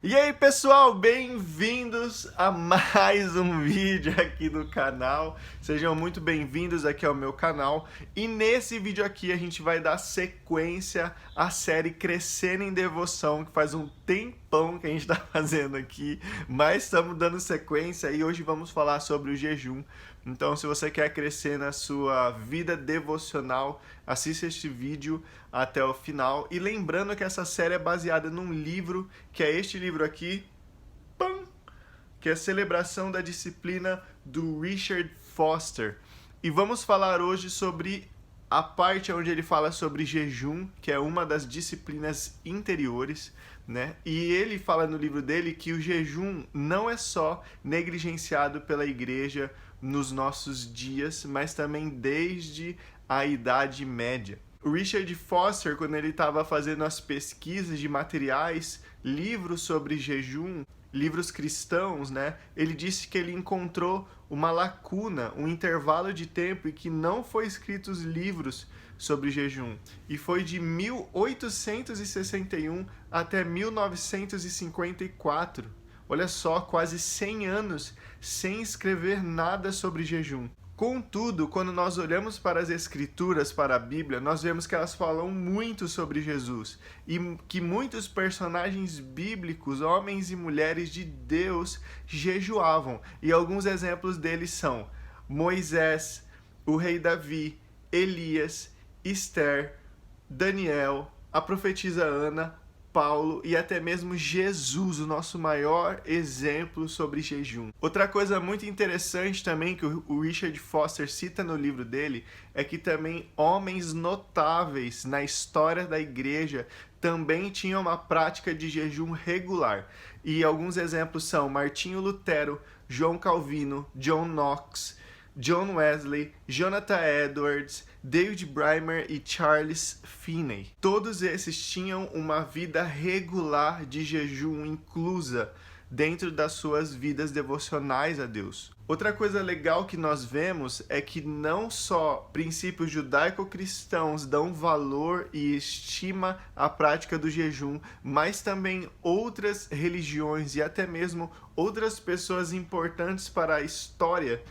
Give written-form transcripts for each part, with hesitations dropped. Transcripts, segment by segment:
E aí pessoal, bem-vindos a mais um vídeo aqui do canal. Sejam muito bem-vindos aqui ao meu canal. E nesse vídeo aqui a gente vai dar sequência à série Crescendo em Devoção, que faz um tempão que a gente está fazendo aqui, mas estamos dando sequência e hoje vamos falar sobre o jejum. Então, se você quer crescer na sua vida devocional, assista este vídeo até o final. E lembrando que essa série é baseada num livro, que é este livro aqui, que é a Celebração da Disciplina, do Richard Foster. E vamos falar hoje sobre a parte onde ele fala sobre jejum, que é uma das disciplinas interiores, né? E ele fala no livro dele que o jejum não é só negligenciado pela igreja nos nossos dias, mas também desde a Idade Média. O Richard Foster, quando ele estava fazendo as pesquisas de materiais, livros sobre jejum, livros cristãos, né? Ele disse que ele encontrou uma lacuna, um intervalo de tempo em que não foi escritos livros sobre jejum. E foi de 1861 até 1954. Olha só, quase 100 anos sem escrever nada sobre jejum. Contudo, quando nós olhamos para as Escrituras, para a Bíblia, nós vemos que elas falam muito sobre Jesus e que muitos personagens bíblicos, homens e mulheres de Deus, jejuavam. E alguns exemplos deles são Moisés, o rei Davi, Elias, Esther, Daniel, a profetisa Ana, Paulo e até mesmo Jesus, o nosso maior exemplo sobre jejum. Outra coisa muito interessante também que o Richard Foster cita no livro dele é que também homens notáveis na história da igreja também tinham uma prática de jejum regular. E alguns exemplos são Martinho Lutero, João Calvino, John Knox, John Wesley, Jonathan Edwards, David Bramer e Charles Finney. Todos esses tinham uma vida regular de jejum inclusa dentro das suas vidas devocionais a Deus. Outra coisa legal que nós vemos é que não só princípios judaico-cristãos dão valor e estima à prática do jejum, mas também outras religiões e até mesmo outras pessoas importantes para a história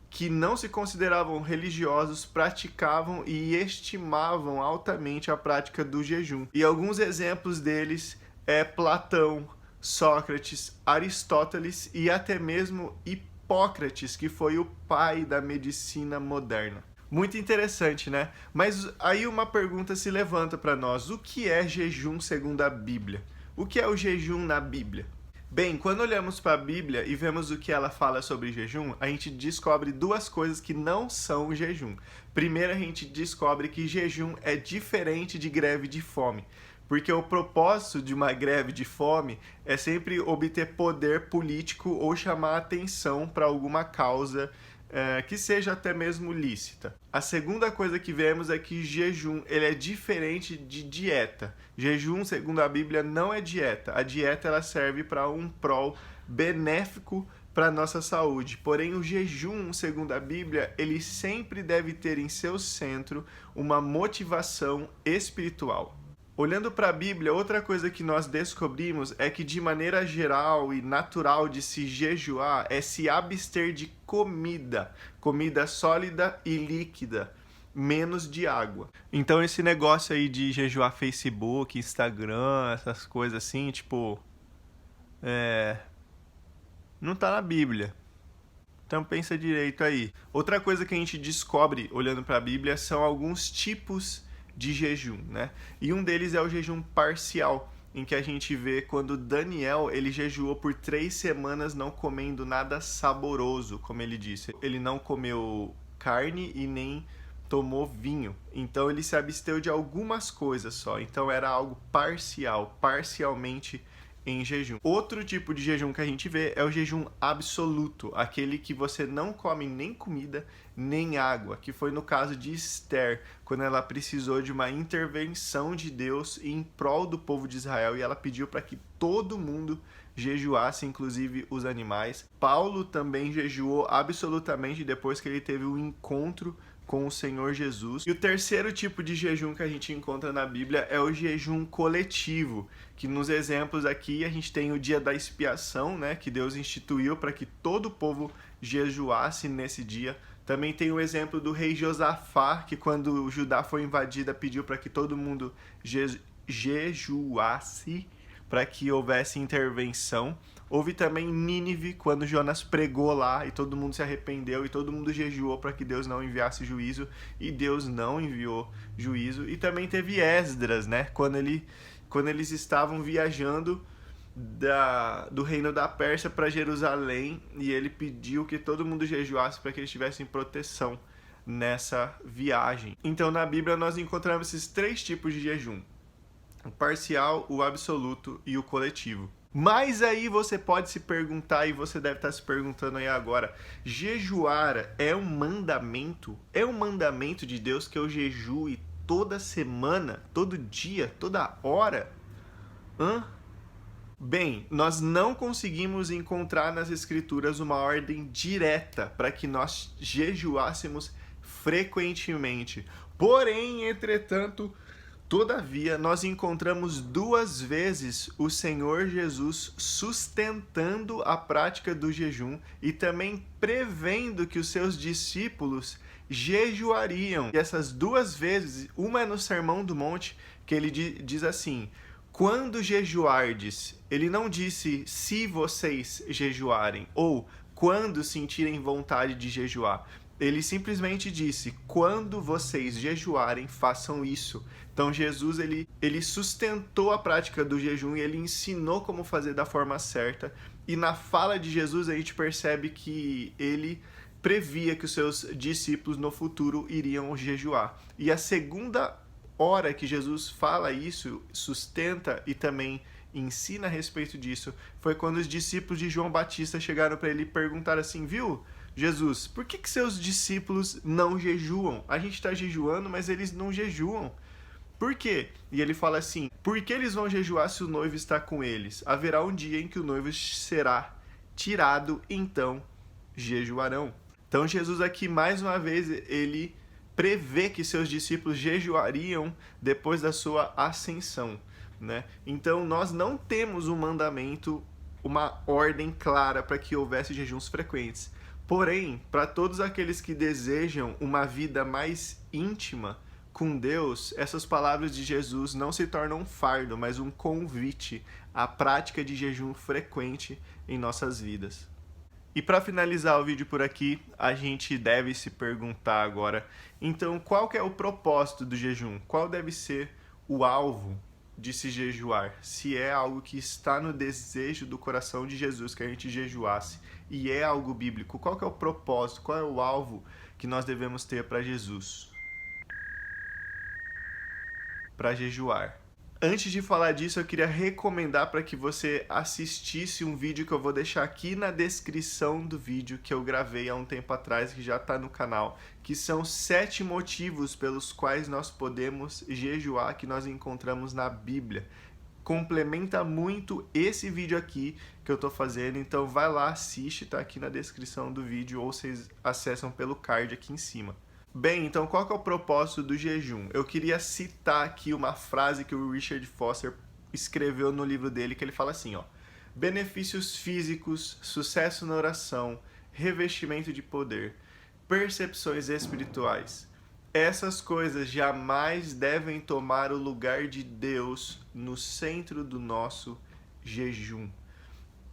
que não se consideravam religiosos, praticavam e estimavam altamente a prática do jejum. E alguns exemplos deles é Platão, Sócrates, Aristóteles e até mesmo Hipócrates, que foi o pai da medicina moderna. Muito interessante, né? Mas aí uma pergunta se levanta para nós: o que é jejum segundo a Bíblia? O que é o jejum na Bíblia? Bem, quando olhamos para a Bíblia e vemos o que ela fala sobre jejum, a gente descobre duas coisas que não são jejum. Primeiro, a gente descobre que jejum é diferente de greve de fome, porque o propósito de uma greve de fome é sempre obter poder político ou chamar atenção para alguma causa que seja até mesmo lícita. A segunda coisa que vemos é que jejum ele é diferente de dieta. Jejum, segundo a Bíblia, não é dieta. A dieta ela serve para um prol benéfico para a nossa saúde. Porém, o jejum, segundo a Bíblia, ele sempre deve ter em seu centro uma motivação espiritual. Olhando para a Bíblia, outra coisa que nós descobrimos é que de maneira geral e natural de se jejuar é se abster de comida sólida e líquida, menos de água. Então esse negócio aí de jejuar Facebook, Instagram, essas coisas assim, tipo, não tá na Bíblia. Então pensa direito aí. Outra coisa que a gente descobre olhando para a Bíblia são alguns tipos de jejum, né? E um deles é o jejum parcial, em que a gente vê quando Daniel ele jejuou por 3 semanas não comendo nada saboroso, como ele disse. Ele não comeu carne e nem tomou vinho. Então ele se absteu de algumas coisas só. Então era algo parcial, parcialmente em jejum. Outro tipo de jejum que a gente vê é o jejum absoluto, aquele que você não come nem comida nem água, que foi no caso de Esther, quando ela precisou de uma intervenção de Deus em prol do povo de Israel e ela pediu para que todo mundo jejuasse, inclusive os animais. Paulo também jejuou absolutamente depois que ele teve um encontro com o Senhor Jesus. E o terceiro tipo de jejum que a gente encontra na Bíblia é o jejum coletivo, que nos exemplos aqui a gente tem o dia da expiação, né, que Deus instituiu para que todo o povo jejuasse nesse dia. Também tem o exemplo do rei Josafá, que quando o Judá foi invadida pediu para que todo mundo jejuasse para que houvesse intervenção. Houve também Nínive, quando Jonas pregou lá e todo mundo se arrependeu e todo mundo jejuou para que Deus não enviasse juízo, e Deus não enviou juízo. E também teve Esdras, né? Quando eles estavam viajando do reino da Pérsia para Jerusalém, e ele pediu que todo mundo jejuasse para que eles tivessem proteção nessa viagem. Então na Bíblia nós encontramos esses três tipos de jejum: o parcial, o absoluto e o coletivo. Mas aí você pode se perguntar, e você deve estar se perguntando aí agora, jejuar é um mandamento? É um mandamento de Deus que eu jejue toda semana, todo dia, toda hora? Bem, nós não conseguimos encontrar nas Escrituras uma ordem direta para que nós jejuássemos frequentemente. Porém, entretanto, todavia, nós encontramos 2 vezes o Senhor Jesus sustentando a prática do jejum e também prevendo que os seus discípulos jejuariam. E essas 2 vezes, uma é no Sermão do Monte, que ele diz assim: quando jejuardes, ele não disse se vocês jejuarem ou quando sentirem vontade de jejuar. Ele simplesmente disse: quando vocês jejuarem, façam isso. Então Jesus ele sustentou a prática do jejum e ele ensinou como fazer da forma certa. E na fala de Jesus a gente percebe que ele previa que os seus discípulos no futuro iriam jejuar. E a segunda hora que Jesus fala isso, sustenta e também ensina a respeito disso, foi quando os discípulos de João Batista chegaram para ele e perguntaram assim: viu, Jesus, por que seus discípulos não jejuam? A gente está jejuando, mas eles não jejuam. Por quê? E ele fala assim: por que eles vão jejuar se o noivo está com eles? Haverá um dia em que o noivo será tirado, então jejuarão. Então Jesus aqui, mais uma vez, ele prevê que seus discípulos jejuariam depois da sua ascensão, né? Então nós não temos um mandamento, uma ordem clara para que houvesse jejuns frequentes. Porém, para todos aqueles que desejam uma vida mais íntima com Deus, essas palavras de Jesus não se tornam um fardo, mas um convite à prática de jejum frequente em nossas vidas. E para finalizar o vídeo por aqui, a gente deve se perguntar agora, então, qual que é o propósito do jejum? Qual deve ser o alvo de se jejuar? Se é algo que está no desejo do coração de Jesus que a gente jejuasse e é algo bíblico, qual que é o propósito? Qual é o alvo que nós devemos ter para Jesus? Para jejuar. Antes de falar disso, eu queria recomendar para que você assistisse um vídeo que eu vou deixar aqui na descrição do vídeo que eu gravei há um tempo atrás, que já está no canal, que são 7 motivos pelos quais nós podemos jejuar, que nós encontramos na Bíblia. Complementa muito esse vídeo aqui que eu estou fazendo, então vai lá, assiste, tá aqui na descrição do vídeo, ou vocês acessam pelo card aqui em cima. Bem, então qual que é o propósito do jejum? Eu queria citar aqui uma frase que o Richard Foster escreveu no livro dele, que ele fala assim, ó: benefícios físicos, sucesso na oração, revestimento de poder, percepções espirituais. Essas coisas jamais devem tomar o lugar de Deus no centro do nosso jejum.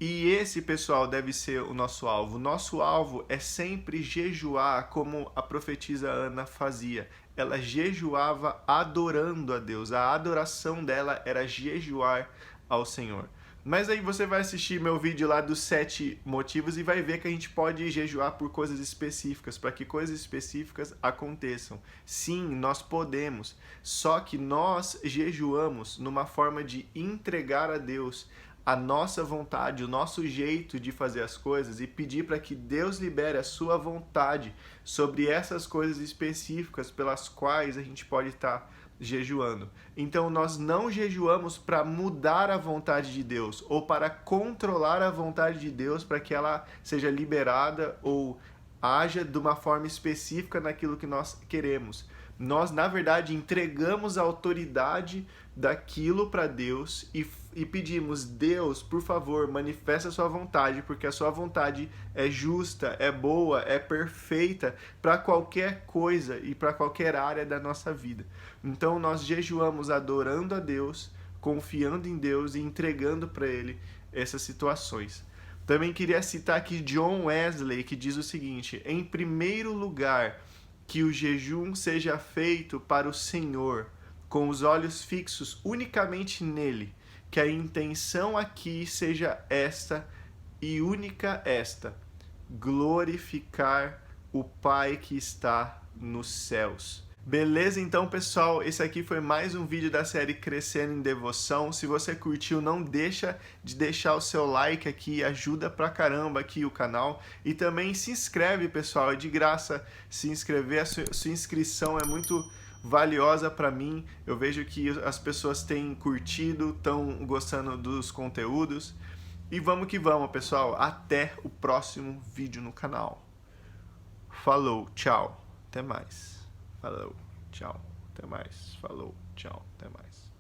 E esse, pessoal, deve ser o nosso alvo. Nosso alvo é sempre jejuar, como a profetisa Ana fazia. Ela jejuava adorando a Deus. A adoração dela era jejuar ao Senhor. Mas aí você vai assistir meu vídeo lá dos 7 motivos e vai ver que a gente pode jejuar por coisas específicas, para que coisas específicas aconteçam. Sim, nós podemos. Só que nós jejuamos numa forma de entregar a Deus a nossa vontade, o nosso jeito de fazer as coisas e pedir para que Deus libere a sua vontade sobre essas coisas específicas pelas quais a gente pode estar jejuando. Então nós não jejuamos para mudar a vontade de Deus ou para controlar a vontade de Deus para que ela seja liberada ou haja de uma forma específica naquilo que nós queremos. Nós, na verdade, entregamos a autoridade daquilo para Deus e pedimos: Deus, por favor, manifesta a sua vontade, porque a sua vontade é justa, é boa, é perfeita para qualquer coisa e para qualquer área da nossa vida. Então nós jejuamos adorando a Deus, confiando em Deus e entregando para Ele essas situações. Também queria citar aqui John Wesley, que diz o seguinte: em primeiro lugar, que o jejum seja feito para o Senhor, com os olhos fixos unicamente nele, que a intenção aqui seja esta e única esta: glorificar o Pai que está nos céus. Beleza, então, pessoal, esse aqui foi mais um vídeo da série Crescendo em Devoção. Se você curtiu, não deixa de deixar o seu like aqui, ajuda pra caramba aqui o canal. E também se inscreve, pessoal, é de graça se inscrever, a sua inscrição é muito valiosa para mim. Eu vejo que as pessoas têm curtido, estão gostando dos conteúdos. E vamos que vamos, pessoal, até o próximo vídeo no canal. Falou, tchau, até mais. Falou, tchau, até mais. Falou, tchau, até mais.